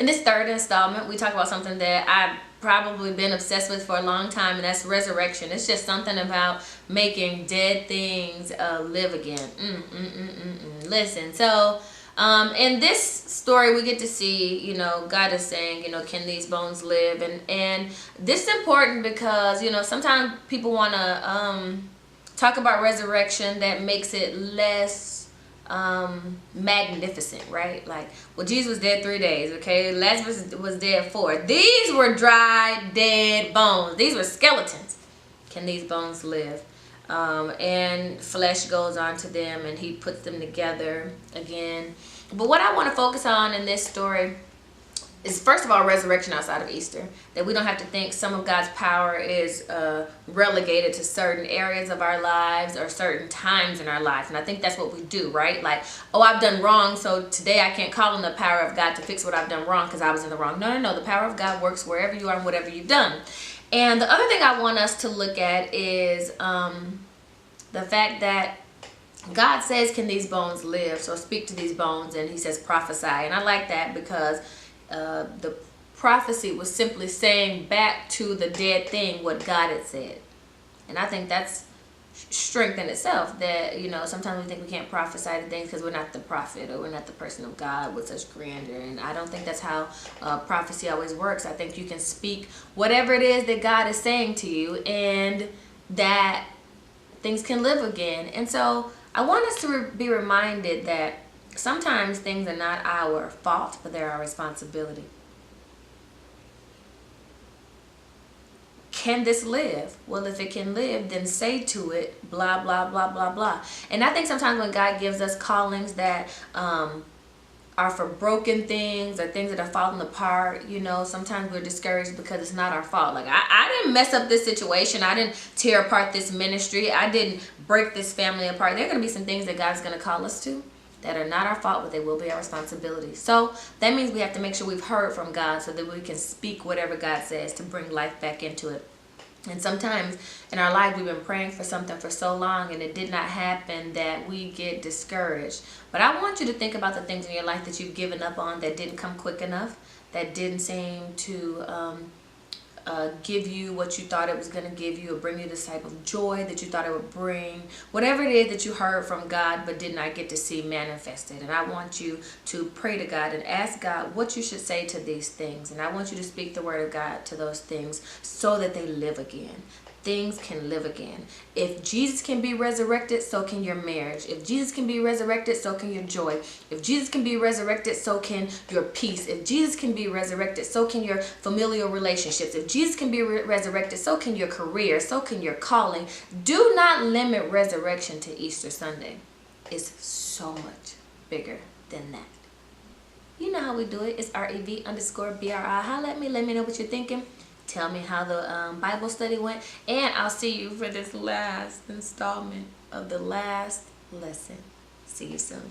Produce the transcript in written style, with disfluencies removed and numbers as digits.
In this third installment, we talk about something that I've probably been obsessed with for a long time, and that's resurrection. It's just something about making dead things live again. Listen, so in this story, we get to see, you know, God is saying, you know, can these bones live? And this is important because, you know, sometimes people want to talk about resurrection that makes it less magnificent, right? Like, well, Jesus was dead 3 days, okay? Lazarus was dead 4. These were dry, dead bones. These were skeletons. Can these bones live? And flesh goes onto them, and he puts them together again. But what I want to focus on in this story is, first of all, resurrection outside of Easter. That we don't have to think some of God's power is relegated to certain areas of our lives or certain times in our life. And I think that's what we do, right? Like, oh, I've done wrong, so today I can't call on the power of God to fix what I've done wrong because I was in the wrong. No. The power of God works wherever you are and whatever you've done. And the other thing I want us to look at is the fact that God says, can these bones live? So speak to these bones, and he says prophesy. And I like that because the prophecy was simply saying back to the dead thing what God had said. And I think that's strength in itself, that, you know, sometimes we think we can't prophesy to things because we're not the prophet or we're not the person of God with such grandeur. And I don't think that's how prophecy always works. I think you can speak whatever it is that God is saying to you, and that things can live again. And so I want us to be reminded that sometimes things are not our fault, but they're our responsibility. Can this live? Well, if it can live, then say to it, blah, blah, blah, blah, blah. And I think sometimes when God gives us callings that are for broken things or things that are falling apart, you know, sometimes we're discouraged because it's not our fault. Like, I didn't mess up this situation. I didn't tear apart this ministry. I didn't break this family apart. There are going to be some things that God's going to call us to that are not our fault, but they will be our responsibility. So that means we have to make sure we've heard from God so that we can speak whatever God says to bring life back into it. And sometimes in our life we've been praying for something for so long and it did not happen that we get discouraged. But I want you to think about the things in your life that you've given up on, that didn't come quick enough, that didn't seem to give you what you thought it was going to give you, or bring you this type of joy that you thought it would bring. Whatever it is that you heard from God but did not get to see manifested. And I want you to pray to God and ask God what you should say to these things. And I want you to speak the word of God to those things so that they live again. Things can live again. If Jesus can be resurrected, so can your marriage. If Jesus can be resurrected, so can your joy. If Jesus can be resurrected, so can your peace. If Jesus can be resurrected, so can your familial relationships. If Jesus can be resurrected, so can your career, so can your calling. Do not limit resurrection to Easter Sunday. It's so much bigger than that. You know how we do it. It's REV_BRI. Holla at me. Let me know what you're thinking. Tell me how the Bible study went. And I'll see you for this last installment of the last lesson. See you soon.